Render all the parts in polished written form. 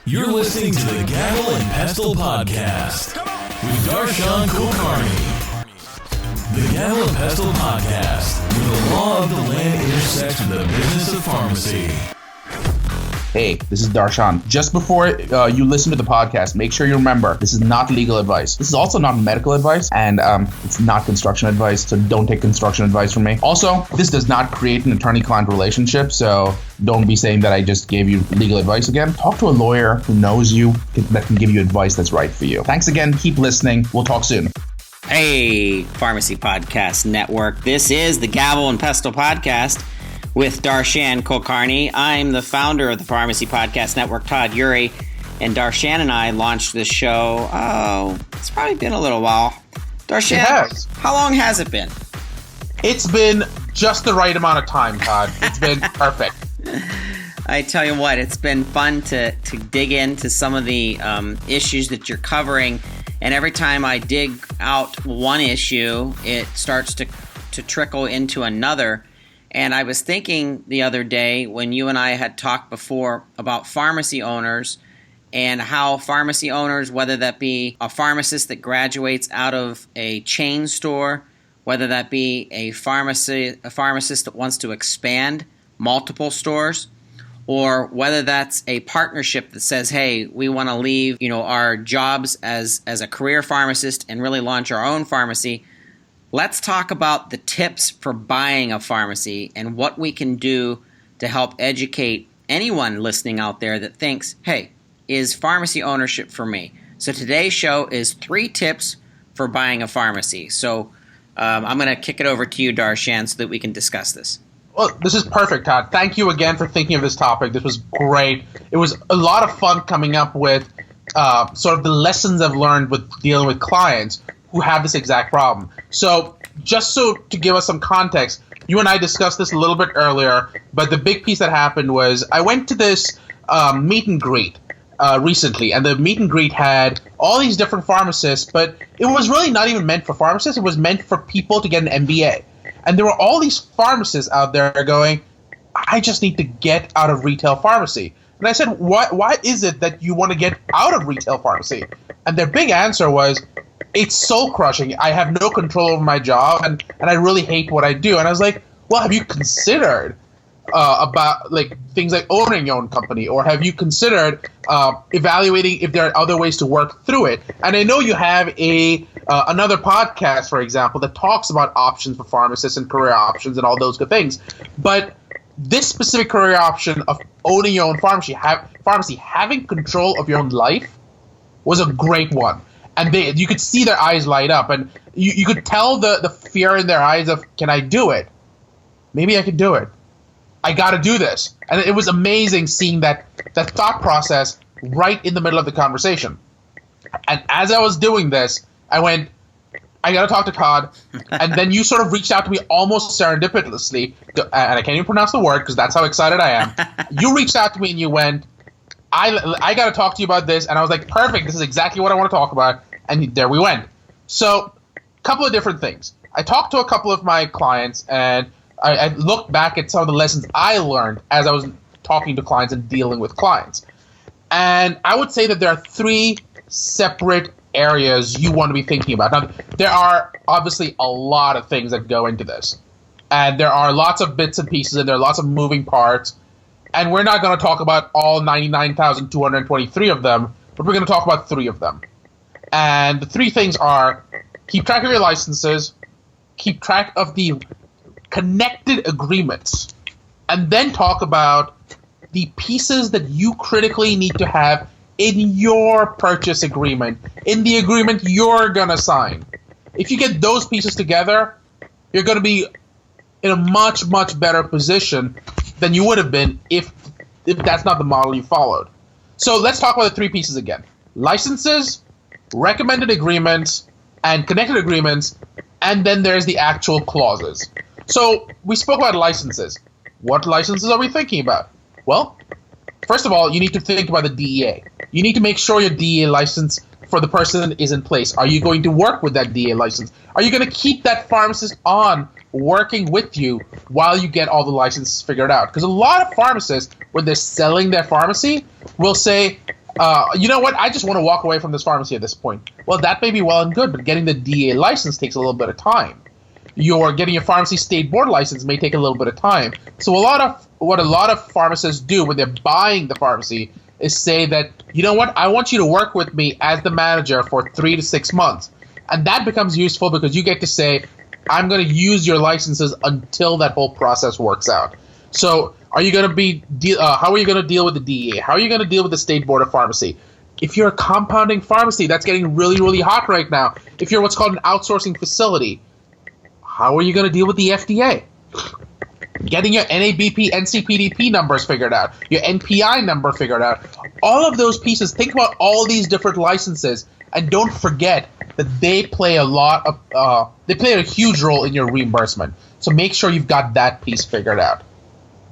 You're listening to the Gavel and Pestle Podcast with Darshan Kulkarni. The Gavel and Pestle Podcast, where the law of the land intersects with the business of pharmacy. Hey, this is Darshan. Just before you listen to the podcast, make sure you remember this is not legal advice. This is also not medical advice, and it's not construction advice, so don't take construction advice from me. Also, this does not create an attorney-client relationship, so don't be saying that I just gave you legal advice again. Talk to a lawyer who knows you, that can give you advice that's right for you. Thanks again. Keep listening. We'll talk soon. Hey, Pharmacy Podcast Network. This is the Gavel and Pestle Podcast with Darshan Kulkarni. I'm the founder of the Pharmacy Podcast Network, Todd Urey, and Darshan and I launched this show, it's probably been a little while. Darshan, how long has it been? It's been just the right amount of time, Todd. It's been perfect. I tell you what, it's been fun to dig into some of the issues that you're covering, and every time I dig out one issue, it starts to trickle into another. And I was thinking the other day when you and I had talked before about pharmacy owners and how pharmacy owners, whether that be a pharmacist that graduates out of a chain store, whether that be a pharmacist that wants to expand multiple stores, or whether that's a partnership that says, hey, we want to leave, our jobs as a career pharmacist and really launch our own pharmacy. Let's talk about the tips for buying a pharmacy and what we can do to help educate anyone listening out there that thinks, hey, is pharmacy ownership for me? So today's show is 3 tips for buying a pharmacy. So I'm going to kick it over to you, Darshan, so that we can discuss this. Well, this is perfect, Todd. Thank you again for thinking of this topic. This was great. It was a lot of fun coming up with sort of the lessons I've learned with dealing with clients who have this exact problem. So just to give us some context, you and I discussed this a little bit earlier, but the big piece that happened was I went to this meet and greet recently, and the meet and greet had all these different pharmacists, but it was really not even meant for pharmacists. It was meant for people to get an MBA. And there were all these pharmacists out there going, I just need to get out of retail pharmacy. And I said, why is it that you want to get out of retail pharmacy? And their big answer was, it's soul crushing. I have no control over my job, and I really hate what I do. And I was like, well, have you considered about things like owning your own company, or have you considered evaluating if there are other ways to work through it? And I know you have another podcast, for example, that talks about options for pharmacists and career options and all those good things. But this specific career option of owning your own pharmacy, having control of your own life, was a great one. And you could see their eyes light up, and you could tell the fear in their eyes of, can I do it? Maybe I could do it. I got to do this. And it was amazing seeing that thought process right in the middle of the conversation. And as I was doing this, I went, I got to talk to Todd. And then you sort of reached out to me almost serendipitously, and I can't even pronounce the word because that's how excited I am. You reached out to me and you went, I got to talk to you about this. And I was like, perfect. This is exactly what I want to talk about. And there we went. So a couple of different things. I talked to a couple of my clients, and I looked back at some of the lessons I learned as I was talking to clients and dealing with clients. And I would say that there are 3 separate areas you want to be thinking about. Now, there are obviously a lot of things that go into this. And there are lots of bits and pieces, and there are lots of moving parts. And we're not going to talk about all 99,223 of them, but we're going to talk about 3 of them. And the 3 things are: keep track of your licenses, keep track of the connected agreements, and then talk about the pieces that you critically need to have in your purchase agreement, in the agreement you're going to sign. If you get those pieces together, you're going to be in a much, much better position than you would have been if that's not the model you followed. So let's talk about the 3 pieces again. Licenses, recommended agreements, and connected agreements, and then there's the actual clauses. So we spoke about licenses. What licenses are we thinking about? Well, first of all, you need to think about the DEA. You need to make sure your DEA license for the person is in place. Are you going to work with that DEA license? Are you going to keep that pharmacist on working with you while you get all the licenses figured out? Because a lot of pharmacists, when they're selling their pharmacy, will say, you know what? I just want to walk away from this pharmacy at this point. Well, that may be well and good, but getting the DEA license takes a little bit of time. You're getting a pharmacy state board license may take a little bit of time. So what a lot of pharmacists do when they're buying the pharmacy is say that, you know what, I want you to work with me as the manager for 3 to 6 months. And that becomes useful because you get to say, I'm going to use your licenses until that whole process works out. So are you going to how are you going to deal with the DEA? How are you going to deal with the State Board of Pharmacy? If you're a compounding pharmacy, that's getting really, really hot right now. If you're what's called an outsourcing facility, how are you going to deal with the FDA? Getting your NABP, NCPDP numbers figured out, your NPI number figured out. All of those pieces, think about all these different licenses, and don't forget that they play a huge role in your reimbursement. So make sure you've got that piece figured out.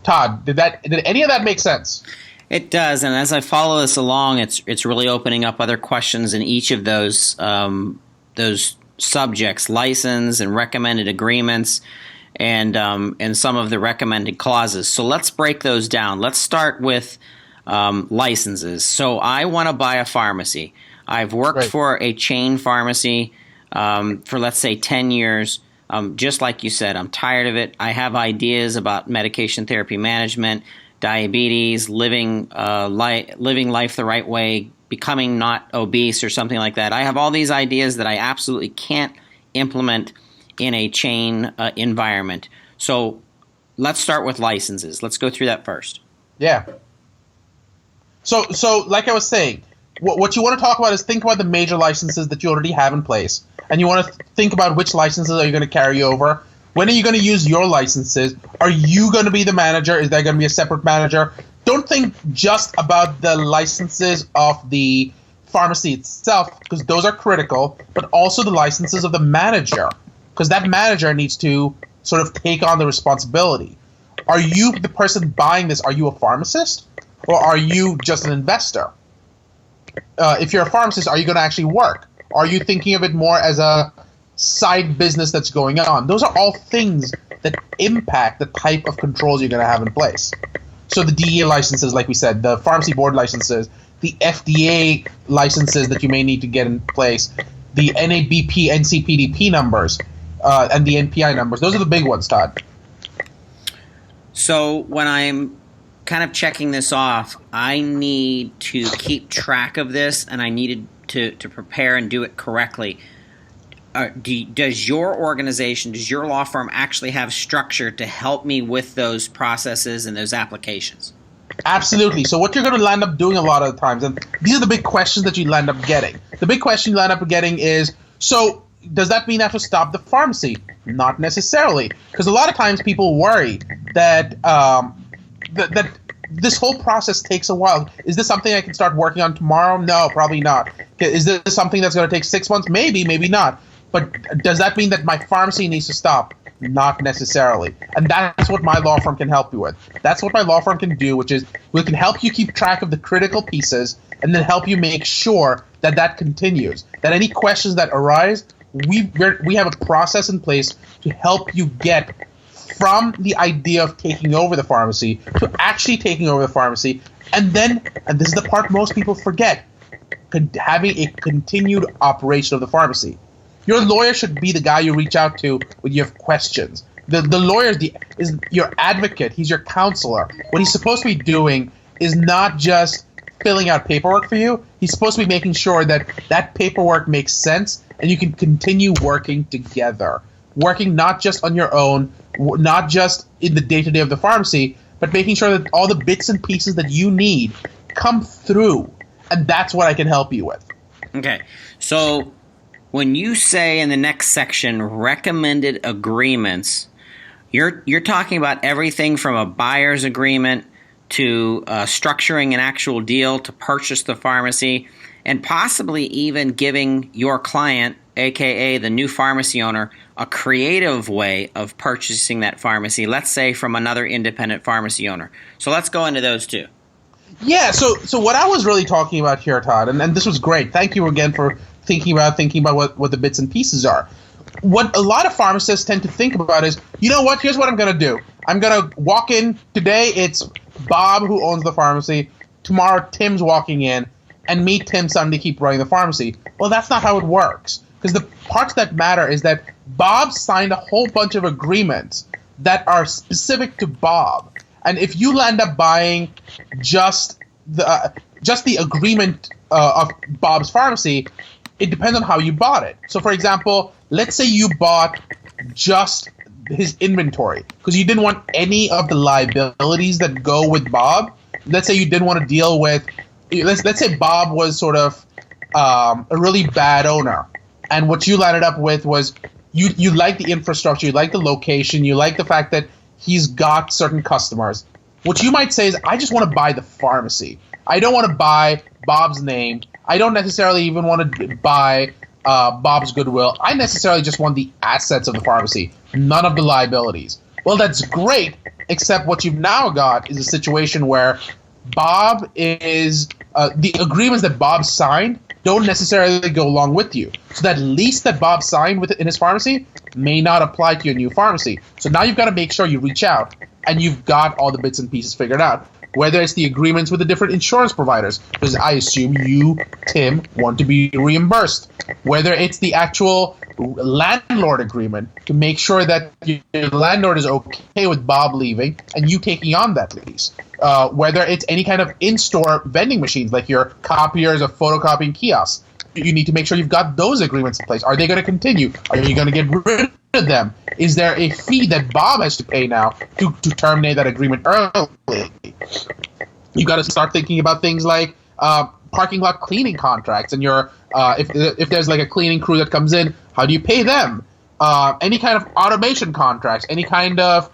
Todd, did any of that make sense? It does, and as I follow this along, it's really opening up other questions in each of those subjects, license and recommended agreements, and some of the recommended clauses. So let's break those down. Let's start with licenses. So I want to buy a pharmacy. I've worked for a chain pharmacy for, let's say, 10 years. Just like you said, I'm tired of it. I have ideas about medication therapy management, diabetes, living life the right way, becoming not obese or something like that. I have all these ideas that I absolutely can't implement in a chain environment. So let's start with licenses. Let's go through that first. Yeah. So like I was saying, what you want to talk about is think about the major licenses that you already have in place. And you want to think about which licenses are you going to carry over. When are you going to use your licenses? Are you going to be the manager? Is there going to be a separate manager? Don't think just about the licenses of the pharmacy itself, because those are critical, but also the licenses of the manager, because that manager needs to sort of take on the responsibility. Are you the person buying this? Are you a pharmacist, or are you just an investor? If you're a pharmacist, are you going to actually work? Are you thinking of it more as a side business that's going on? Those are all things that impact the type of controls you're going to have in place. So the DEA licenses, like we said, the pharmacy board licenses, the FDA licenses that you may need to get in place, the NABP, NCPDP numbers, and the NPI numbers. Those are the big ones, Todd. So when I'm kind of checking this off, I need to keep track of this, and I needed to prepare and do it correctly. Does your organization, does your law firm actually have structure to help me with those processes and those applications? Absolutely. So what you're going to land up doing a lot of the times, and these are the big questions that you land up getting. The big question you land up getting is, so does that mean I have to stop the pharmacy? Not necessarily, because a lot of times people worry that that this whole process takes a while. Is this something I can start working on tomorrow? No, probably not. Is this something that's going to take 6 months? Maybe, maybe not. But does that mean that my pharmacy needs to stop? Not necessarily. And that's what my law firm can help you with. That's what my law firm can do, which is we can help you keep track of the critical pieces and then help you make sure that that continues. That any questions that arise, we have a process in place to help you get from the idea of taking over the pharmacy to actually taking over the pharmacy, and then, and this is the part most people forget, having a continued operation of the pharmacy. Your lawyer should be the guy you reach out to when you have questions. The lawyer is your advocate. He's your counselor. What he's supposed to be doing is not just filling out paperwork for you. He's supposed to be making sure that that paperwork makes sense and you can continue working together. Working not just on your own, not just in the day-to-day of the pharmacy, but making sure that all the bits and pieces that you need come through. And that's what I can help you with. Okay. So when you say in the next section, recommended agreements, you're talking about everything from a buyer's agreement to structuring an actual deal to purchase the pharmacy, and possibly even giving your client, aka the new pharmacy owner, a creative way of purchasing that pharmacy, let's say from another independent pharmacy owner. So let's go into those two. Yeah, so what I was really talking about here, Todd, and this was great. Thank you again for thinking about what the bits and pieces are. What a lot of pharmacists tend to think about is, you know what, here's what I'm going to do. I'm going to walk in. Today it's Bob who owns the pharmacy. Tomorrow Tim's walking in. and me, Tim, suddenly keep running the pharmacy. Well, that's not how it works. Because the parts that matter is that Bob signed a whole bunch of agreements that are specific to Bob. And if you end up buying just the agreement of Bob's pharmacy, it depends on how you bought it. So, for example, let's say you bought just his inventory because you didn't want any of the liabilities that go with Bob. Let's say you didn't want to deal with. Let's say Bob was sort of a really bad owner, and what you landed up with was you like the infrastructure, you like the location, you like the fact that he's got certain customers. What you might say is, I just want to buy the pharmacy. I don't want to buy Bob's name. I don't necessarily even want to buy Bob's goodwill. I necessarily just want the assets of the pharmacy, none of the liabilities. Well, that's great, except what you've now got is a situation where Bob is the agreements that Bob signed don't necessarily go along with you. So that lease that Bob signed in his pharmacy may not apply to your new pharmacy. So now you've got to make sure you reach out and you've got all the bits and pieces figured out. Whether it's the agreements with the different insurance providers, because I assume you, Tim, want to be reimbursed. Whether it's the actual landlord agreement to make sure that your landlord is okay with Bob leaving and you taking on that lease. Whether it's any kind of in-store vending machines like your copiers or photocopying kiosks. You need to make sure you've got those agreements in place. Are they going to continue? Are you going to get rid of them? Is there a fee that Bob has to pay now to terminate that agreement early? You've got to start thinking about things like parking lot cleaning contracts, and your if there's like a cleaning crew that comes in, how do you pay them? Any kind of automation contracts, any kind of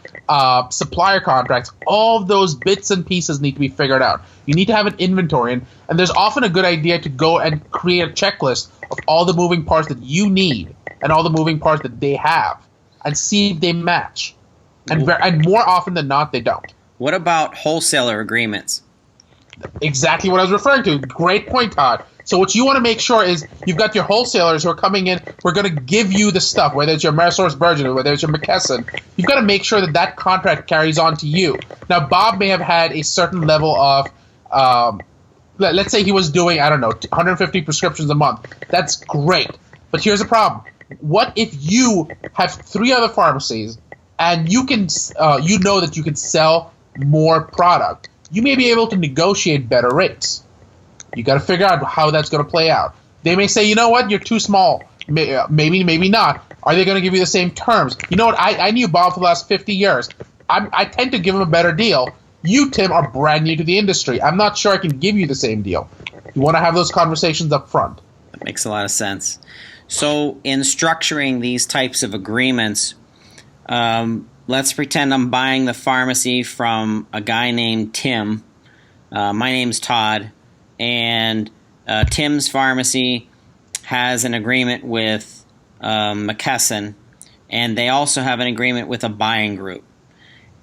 supplier contracts, all of those bits and pieces need to be figured out. You need to have an inventory, and there's often a good idea to go and create a checklist of all the moving parts that you need and all the moving parts that they have, and see if they match. And more often than not, they don't. What about wholesaler agreements? Exactly what I was referring to. Great point, Todd. So what you want to make sure is you've got your wholesalers who are coming in, who are going to give you the stuff, whether it's your AmerisourceBergen or whether it's your McKesson. You've got to make sure that that contract carries on to you. Now, Bob may have had a certain level of, let's say he was doing, 150 prescriptions a month. That's great. But here's the problem. What if you have 3 other pharmacies and you can, you know that you can sell more product? You may be able to negotiate better rates. You got to figure out how that's going to play out. They may say, you know what, you're too small. Maybe not. Are they going to give you the same terms? You know what, I knew Bob for the last 50 years. I tend to give him a better deal. You, Tim, are brand new to the industry. I'm not sure I can give you the same deal. You want to have those conversations up front. That makes a lot of sense. So in structuring these types of agreements, let's pretend I'm buying the pharmacy from a guy named Tim. My name's Todd. And Tim's pharmacy has an agreement with McKesson, and they also have an agreement with a buying group.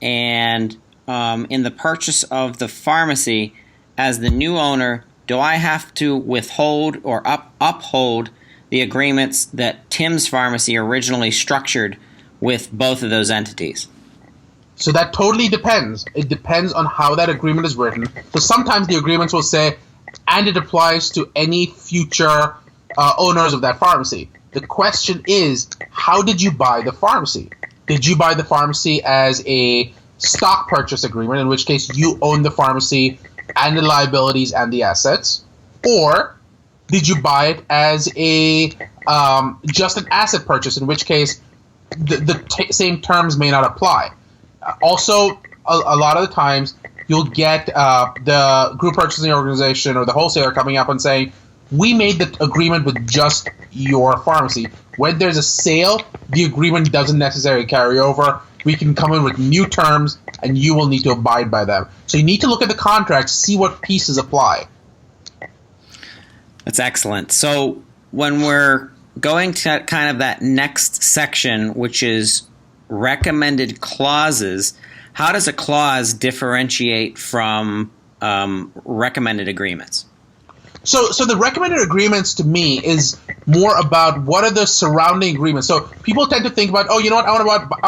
And in the purchase of the pharmacy, as the new owner, do I have to withhold or uphold the agreements that Tim's pharmacy originally structured with both of those entities? So that totally depends. It depends on how that agreement is written. So sometimes the agreements will say, and it applies to any future owners of that pharmacy. The question is, how did you buy the pharmacy? Did you buy the pharmacy as a stock purchase agreement, in which case you own the pharmacy and the liabilities and the assets? Or did you buy it as a just an asset purchase, in which case the same terms may not apply? Also, a lot of the times, you'll get the group purchasing organization or the wholesaler coming up and saying, we made the agreement with just your pharmacy. When there's a sale, the agreement doesn't necessarily carry over. We can come in with new terms, and you will need to abide by them. So you need to look at the contract, see what pieces apply. That's excellent. So when we're going to kind of that next section, which is recommended clauses, how does a clause differentiate from recommended agreements? So the recommended agreements to me is more about what are the surrounding agreements. So people tend to think about, oh, you know what, I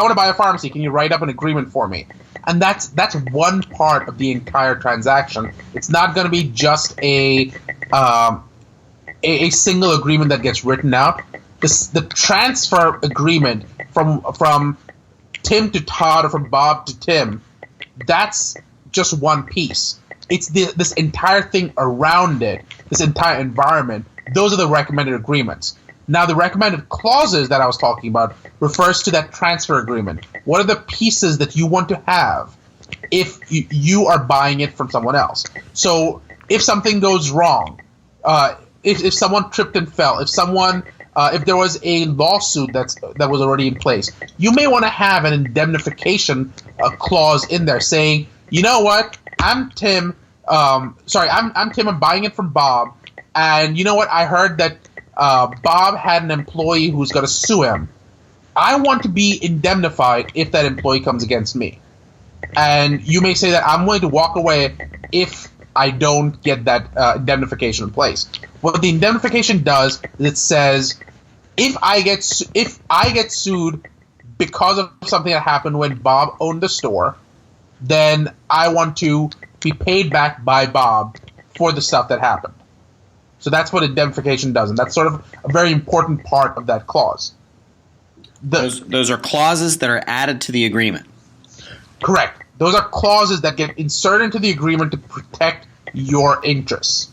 want to buy a pharmacy. Can you write up an agreement for me? And that's one part of the entire transaction. It's not going to be just a a single agreement that gets written out. The transfer agreement from Tim to Todd or from Bob to Tim, that's just one piece. It's this entire thing around it, this entire environment. Those are the recommended agreements. Now, the recommended clauses that I was talking about refers to that transfer agreement. What are the pieces that you want to have if you are buying it from someone else? So if something goes wrong, if someone tripped and fell, if there was a lawsuit that was already in place, you may want to have an indemnification clause in there saying, you know what, I'm Tim. I'm Tim. I'm buying it from Bob, and you know what? I heard that Bob had an employee who's going to sue him. I want to be indemnified if that employee comes against me. And you may say that I'm willing to walk away if I don't get that indemnification in place. What the indemnification does is it says, if I get sued because of something that happened when Bob owned the store, then I want to be paid back by Bob for the stuff that happened. So that's what indemnification does, and that's sort of a very important part of that clause. Those are clauses that are added to the agreement. Correct. Those are clauses that get inserted into the agreement to protect your interests.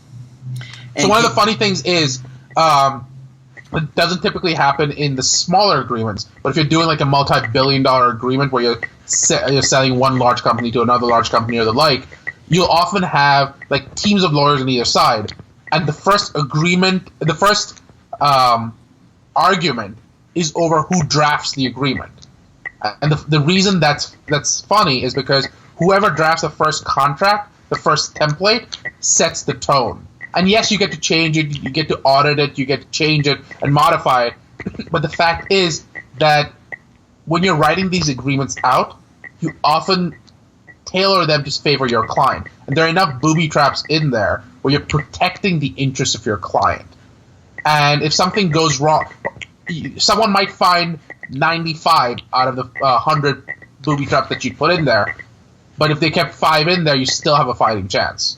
So one of the funny things is, it doesn't typically happen in the smaller agreements, but if you're doing like a multi-billion-dollar agreement where you're selling one large company to another large company or the like, you'll often have like teams of lawyers on either side. And the first argument is over who drafts the agreement. And the reason that's funny is because whoever drafts the first contract, the first template, sets the tone. And yes, you get to change it, you get to audit it, you get to change it and modify it. But the fact is that when you're writing these agreements out, you often tailor them to favor your client. And there are enough booby traps in there where you're protecting the interests of your client. And if something goes wrong, someone might find 95 out of the 100 booby traps that you put in there. But if they kept 5 in there, you still have a fighting chance.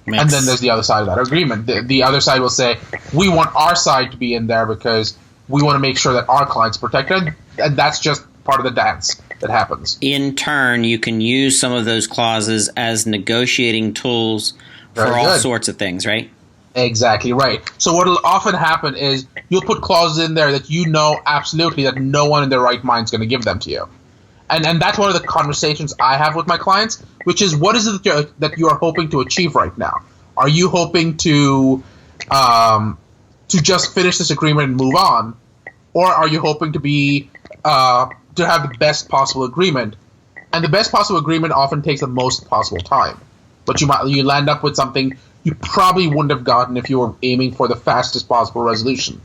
And then there's the other side of that agreement. The other side will say, we want our side to be in there because we want to make sure that our client's protected. And that's just part of the dance that happens. In turn, you can use some of those clauses as negotiating tools for all sorts of things, right? Exactly right. So what will often happen is you'll put clauses in there that you know absolutely that no one in their right mind is going to give them to you. And that's one of the conversations I have with my clients, which is, what is it that you are hoping to achieve right now? Are you hoping to just finish this agreement and move on, or are you hoping to be to have the best possible agreement? And the best possible agreement often takes the most possible time, but you land up with something you probably wouldn't have gotten if you were aiming for the fastest possible resolution.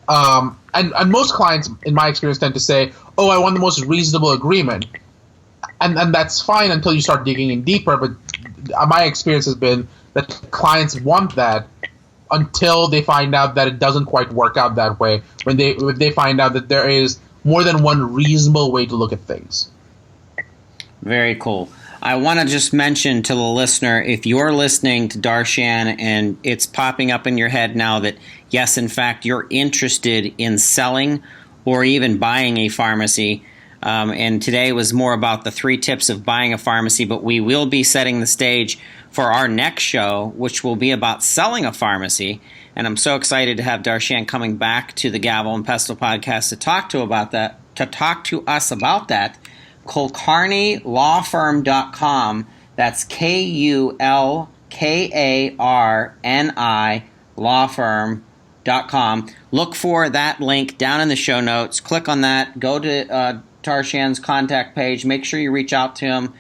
And most clients, in my experience, tend to say, oh, I want the most reasonable agreement. And that's fine until you start digging in deeper. But my experience has been that clients want that until they find out that it doesn't quite work out that way, when they find out that there is more than one reasonable way to look at things. Very cool. I want to just mention to the listener, if you're listening to Darshan and it's popping up in your head now that, yes, in fact, you're interested in selling or even buying a pharmacy, and today was more about the 3 tips of buying a pharmacy, but we will be setting the stage for our next show, which will be about selling a pharmacy. And I'm so excited to have Darshan coming back to the Gavel and Pestle podcast to talk to us about that. KulkarniLawFirm.com. That's KULKARNI lawfirm.com. Look for that link down in the show notes. Click on that. Go to Darshan's contact page. Make sure you reach out to him.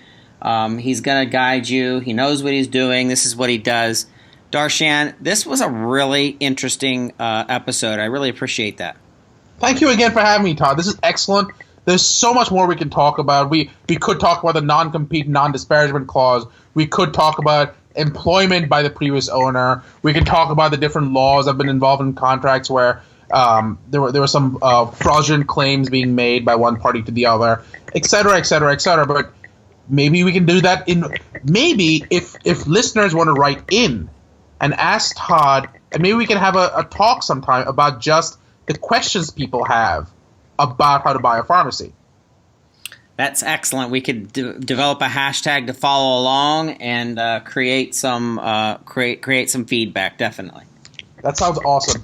He's going to guide you. He knows what he's doing. This is what he does. Darshan, this was a really interesting episode. I really appreciate that. Thank you again for having me, Todd. This is excellent. There's so much more we can talk about. We could talk about the non-compete, non-disparagement clause. We could talk about employment by the previous owner. We can talk about the different laws that have been involved in contracts where there were some fraudulent claims being made by one party to the other, et cetera, et cetera, et cetera. But maybe we can do that maybe if listeners want to write in and ask Todd, and maybe we can have a talk sometime about just the questions people have about how to buy a pharmacy. That's excellent. We could develop a hashtag to follow along and create some feedback. Definitely. That sounds awesome.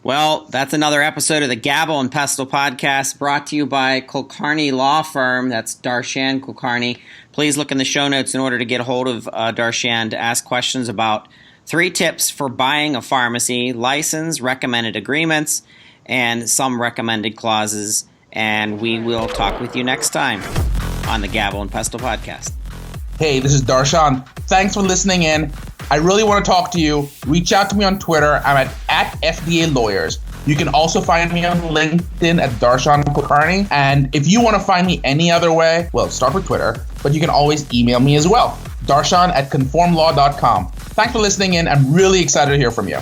Well, that's another episode of the Gavel and Pestle Podcast, brought to you by Kulkarni Law Firm. That's Darshan Kulkarni. Please look in the show notes in order to get a hold of Darshan to ask questions about 3 tips for buying a pharmacy: license, recommended agreements, and some recommended clauses. And we will talk with you next time on the Gavel and Pestle Podcast. Hey, this is Darshan. Thanks for listening in. I really want to talk to you. Reach out to me on Twitter. I'm at FDA Lawyers. You can also find me on LinkedIn at Darshan Kulkarni. And if you want to find me any other way, well, start with Twitter, but you can always email me as well. Darshan@conformlaw.com. Thanks for listening in. I'm really excited to hear from you.